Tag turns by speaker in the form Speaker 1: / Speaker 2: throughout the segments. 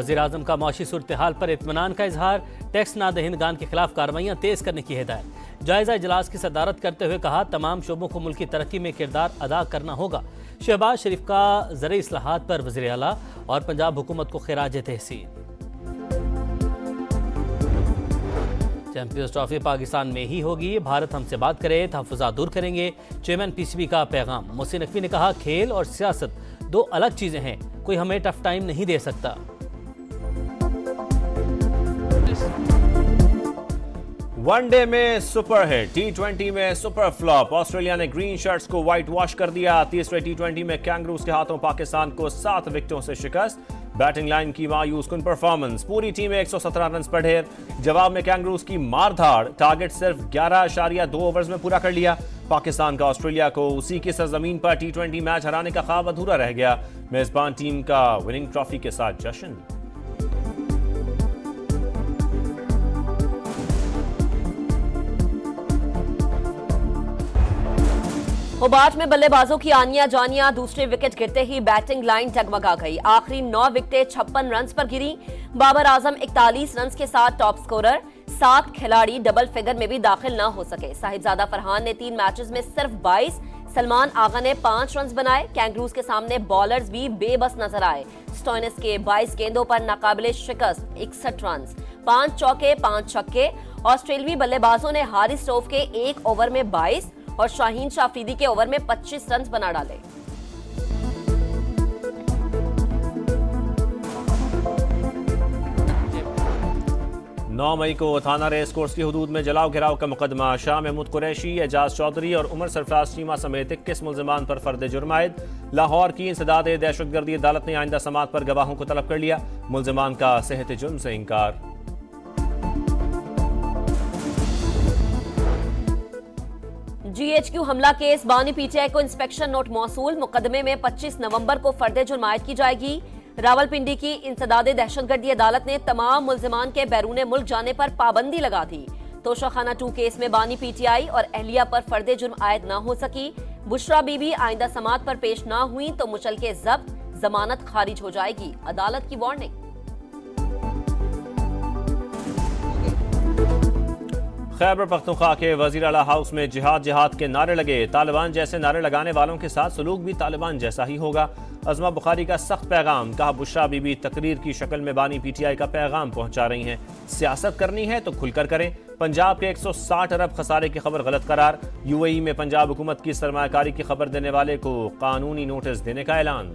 Speaker 1: वज़ीर आज़म का मौशी सूरत हाल पर इत्मीनान का इजहार, टैक्स नादहिंदगान के खिलाफ कार्रवाइयाँ तेज़ करने की हिदायत। जायज़ा इजलास की सदारत करते हुए कहा, तमाम शोबों को मुल्की तरक्की में किरदार अदा करना होगा। शहबाज शरीफ का ज़रई इस्लाहात पर वज़ीर आला और पंजाब हुकूमत को खिराज तहसीन। चैंपियंस ट्रॉफी पाकिस्तान में ही होगी, भारत हमसे बात करे, तहफ़्फ़ुज़ात दूर करेंगे। चेयरमैन पीसीबी का पैगाम। मोहसिन नकवी ने कहा, खेल और सियासत दो अलग चीजें हैं, कोई हमें टफ टाइम नहीं दे सकता।
Speaker 2: वनडे में सुपर हिट, T20 में सुपर फ्लॉप। ऑस्ट्रेलिया ने ग्रीन शर्ट्स को व्हाइट वॉश कर दिया। तीसरे T20 में कैंगरूज के हाथों पाकिस्तान को 7 विकेटों से शिकस्त। बैटिंग लाइन की मायूस कुन परफॉर्मेंस, पूरी टीम 117 रन पर ढेर। जवाब में कैंगरूज की मारधाड़, टारगेट सिर्फ 11.2 ओवर्स में पूरा कर लिया। पाकिस्तान का ऑस्ट्रेलिया को उसी की सरजमीन पर T20 मैच हराने का ख्वाब अधूरा रह गया। मेजबान टीम का विनिंग ट्रॉफी के साथ जश्न।
Speaker 3: होबार्ट में बल्लेबाजों की आनिया जानिया, दूसरे विकेट गिरते ही बैटिंग लाइन डगमगा गई। आखिरी 9 विकेटें 56 रन पर गिरी। बाबर आजम 41 रन के साथ टॉप स्कोरर। 7 खिलाड़ी डबल फिगर में भी दाखिल न हो सके। साहिबजादा फरहान ने 3 मैचेस में सिर्फ 22, सलमान आगा ने 5 रन बनाए। कैंगरूज के सामने बॉलर्स भी बेबस नजर आए। स्टोइनिस के 22 गेंदों पर नाकाबिले शिकस्त 61 रन, 5 चौके 5 छक्के। ऑस्ट्रेलियाई बल्लेबाजों ने हारिस स्टोव के 1 ओवर में 22 और शाहीन शाफरीदी के ओवर में 25 रन बना डाले।
Speaker 2: 9 मई को थाना रेस कोर्स की हदूद में जलाओ घिराव का मुकदमा। शाह महमूद कुरैशी, एजाज चौधरी और उमर सरफराज चीमा समेत 21 मुल्जिमान पर फर्द जुर्म आयद। लाहौर की इंसदाद दहशतगर्दी अदालत ने आइंदा समात पर गवाहों को तलब कर लिया। मुल्जिमान का सेहत जुर्म से इंकार।
Speaker 3: GHQ हमला केस, बानी PTI को इंस्पेक्शन नोट मौसूल। मुकदमे में 25 नवंबर को फर्द जुर्म आयद की जाएगी। रावलपिंडी की इंसदादे दहशतगर्दी अदालत ने तमाम मुल्जिमान के बैरून मुल्क जाने पर पाबंदी लगा दी। तोशाखाना 2 केस में बानी PTI और अहलिया पर फर्द जुर्म आयद न हो सकी। बुशरा बीबी आइंदा समात पर पेश न हुई तो मुचलके जब्त, जमानत खारिज हो जाएगी। अदालत की वार्निंग।
Speaker 2: खैबर पख्तूनख्वा के वजीर आला हाउस में जिहाद के नारे लगे। तालिबान जैसे नारे लगाने वालों के साथ सलूक भी तालिबान जैसा ही होगा। अज़मा बुखारी का सख्त पैगाम। कहा, बुशरा बीबी तकरीर की शक्ल में बानी PTI का पैगाम पहुंचा रही हैं। सियासत करनी है तो खुलकर करें। पंजाब के 160 अरब खसारे की खबर गलत करार। UAE में पंजाब हुकूमत की सरमायाकारी की खबर देने वाले को कानूनी नोटिस देने का ऐलान।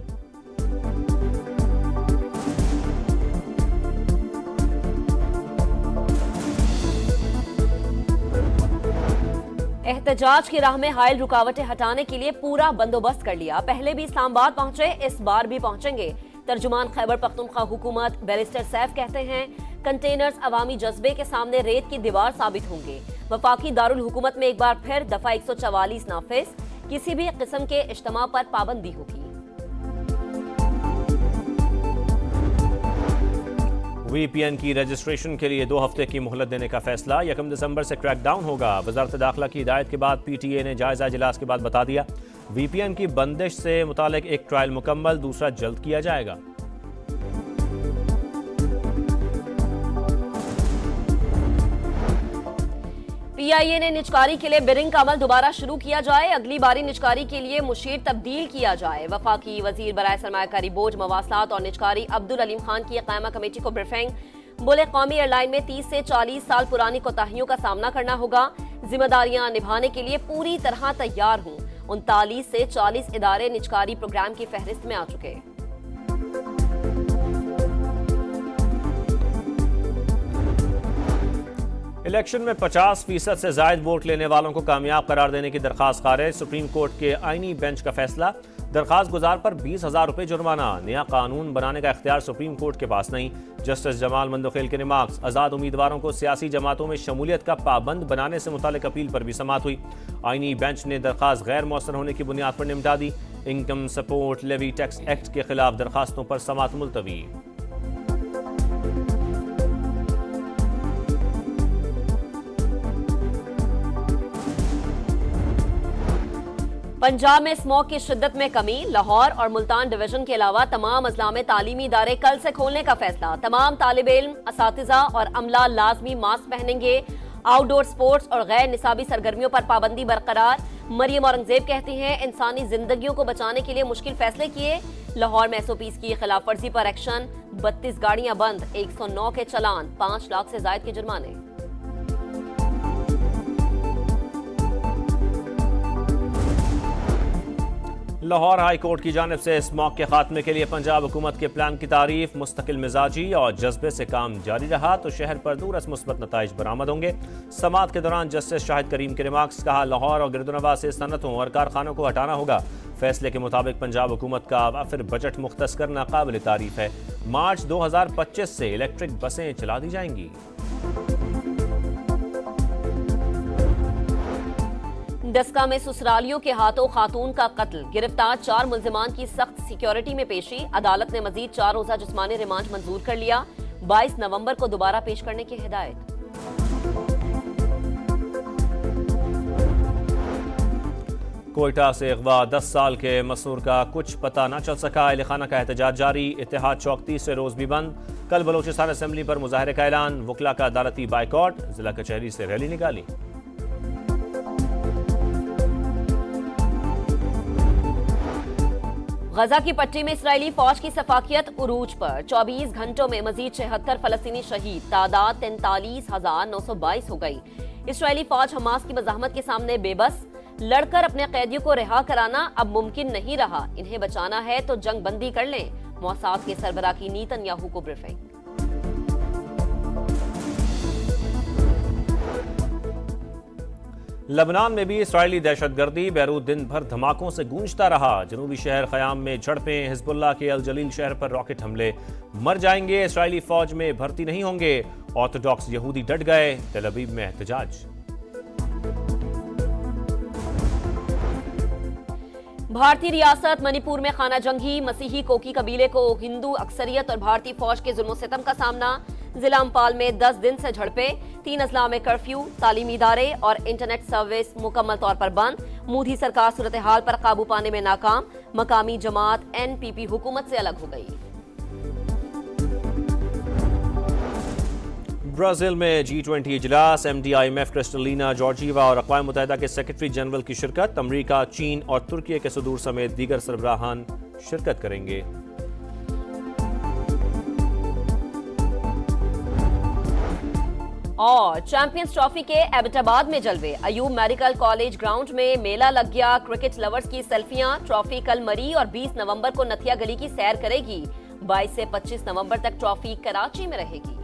Speaker 3: एहतजाज की राह में हायल रुकावटें हटाने के लिए पूरा बंदोबस्त कर लिया। पहले भी इस्लामाबाद पहुंचे, इस बार भी पहुंचेंगे। तर्जुमान खैबर पख्तूनख्वा हुकूमत बैरिस्टर सैफ कहते हैं, कंटेनर्स अवामी जज्बे के सामने रेत की दीवार साबित होंगे। वफाकी दारुल हुकूमत में एक बार फिर दफा 144 नाफिज। किसी भी किस्म के इज्तिमा पर पाबंदी होगी।
Speaker 2: VPN की रजिस्ट्रेशन के लिए 2 हफ्ते की मोहलत देने का फैसला। 1 दिसंबर से क्रैकडाउन होगा। वजारत दाखिला की हिदायत के बाद PTA ने जायजा इजलास के बाद बता दिया, VPN की बंदिश से मुतालिक एक ट्रायल मुकम्मल, दूसरा जल्द किया जाएगा।
Speaker 3: PIA ने निजकारी के लिए बिडिंग का अमल दोबारा शुरू किया जाए। अगली बारी निजकारी के लिए मुशीर तब्दील किया जाए। वफाकी वजीर बराए सरमायाकारी बोर्ड, मवासलात और निजकारी अब्दुल अलीम खान की कायमा कमेटी को ब्रीफिंग। बोले, कौमी एयरलाइन में 30 से 40 साल पुरानी कोताहियों का सामना करना होगा। जिम्मेदारियां निभाने के लिए पूरी तरह तैयार हूं। 39 से 40 इदारे निजकारी प्रोग्राम की फहरिस्त में आ चुके।
Speaker 2: इलेक्शन में 50% से जायद वोट लेने वालों को कामयाब करार देने की दरखास्त खारिज। सुप्रीम कोर्ट के आईनी बेंच का फैसला। दरखास्त गुजार पर 20,000 रुपये जुर्माना। नया कानून बनाने का इख्तियार सुप्रीम कोर्ट के पास नहीं। जस्टिस जमाल मंदोखेल के रिमार्क्स। आज़ाद उम्मीदवारों को सियासी जमातों में शमूलियत का पाबंद बनाने से मुतालिक अपील पर भी समाअत हुई। आईनी बेंच ने दरखास्त गैर मौसर होने की बुनियाद पर निपटा दी। Income support levy tax act के खिलाफ दरखास्तों पर समाअत मुलतवी।
Speaker 3: पंजाब में स्मॉग की शिद्दत में कमी, लाहौर और मुल्तान डिवीजन के अलावा तमाम अजला में तालीमी इदारे कल से खोलने का फैसला। तमाम तालिब इल्म, असातिज़ा और अमला लाजमी मास्क पहनेंगे। आउटडोर स्पोर्ट्स और गैर निसाबी सरगर्मियों पर पाबंदी बरकरार। मरियम औरंगजेब कहती हैं इंसानी जिंदगियों को बचाने के लिए मुश्किल फैसले किए। लाहौर में SOPs की खिलाफ वर्जी पर एक्शन, 32 गाड़ियां बंद, 109 के चलान, 5 लाख से जायद के जुर्माने।
Speaker 2: लाहौर हाई कोर्ट की जानिब से स्मॉग के खात्मे के लिए पंजाब हुकूमत के प्लान की तारीफ। मुस्तकिल मिजाजी और जज्बे से काम जारी रहा तो शहर पर दूरस मुस्बत नताइज बरामद होंगे। समाअत के दौरान जस्टिस शाहिद करीम के रिमार्क्स, कहा लाहौर और गिरदुनवा से सनतों और कारखानों को हटाना होगा। फैसले के मुताबिक पंजाब हुकूमत का वाफिर बजट मुख्तस करना काबिल तारीफ है। मार्च 2025 से इलेक्ट्रिक बसें चला दी जाएंगी।
Speaker 3: डस्का में ससुरालियों के हाथों खातून का कत्ल, गिरफ्तार 4 मुल्जिमान की सख्त सिक्योरिटी में पेशी। अदालत ने मजीद 4 रोजा जिस्मानी रिमांड मंजूर कर लिया। 22 नवंबर को दोबारा पेश करने की हिदायत।
Speaker 2: कोयटा से अगवा 10 साल के मसूर का कुछ पता न चल सका। अहलखाना का एहतजाज जारी। इत्तेहाद चौक 30 से रोज भी बंद। कल बलोचिस्तान असेंबली पर मुजाहरे का ऐलान। वकला का अदालती बाइकॉट। जिला कचहरी से रैली निकाली।
Speaker 3: गजा की पट्टी में इसराइली फौज की सफाकियत उरूज पर। 24 घंटों में मजीद 76 फलस्तीनी शहीद, तादाद 43,922 हो गई। इसराइली फौज हमास की मज़ाहमत के सामने बेबस। लड़कर अपने कैदियों को रिहा कराना अब मुमकिन नहीं रहा। इन्हें बचाना है तो जंग बंदी कर लें। मौसाद के सरबराह की नेतन्याहू को ब्रीफिंग।
Speaker 2: लबनान में भी इसराइली दहशतगर्दी। बैरूत दिन भर धमाकों से गूंजता रहा। जनूबी शहर ख़याम में झड़पें। हिजबुल्लाह के अल जलील शहर पर रॉकेट हमले। मर जाएंगे, इसराइली फौज में भर्ती नहीं होंगे। ऑर्थोडॉक्स यहूदी डट गए। तेल अवीव में एहतजाज।
Speaker 3: भारतीय रियासत मणिपुर में खाना जंगी। मसीही कोकी कबीले को हिंदू अक्सरियत और भारतीय फौज के जुल्म सितम का सामना। जिला अम्पाल में 10 दिन से झड़पे। 3 अजला में कर्फ्यू। तालीमी इदारे और इंटरनेट सर्विस मुकम्मल तौर पर बंद। मोदी सरकार सूरत हाल पर काबू पाने में नाकाम। मकामी जमात NPP हुकूमत से अलग हो गई।
Speaker 2: ब्राजील में G20 इजलास। MD, IMF, क्रिस्टलिना जॉर्जीवा और अक़वाम मुत्तहिदा के सेक्रेटरी जनरल की शिरकत। अमरीका, चीन और तुर्की के सदूर समेत दीगर सरबराहान शिरकत करेंगे।
Speaker 3: और चैंपियंस ट्रॉफी के एबटाबाद में जलवे। अयूब मेडिकल कॉलेज ग्राउंड में मेला लग गया। क्रिकेट लवर्स की सेल्फियां। ट्रॉफी कल मरी और 20 नवंबर को नथिया गली की सैर करेगी। 22 से 25 नवंबर तक ट्रॉफी कराची में रहेगी।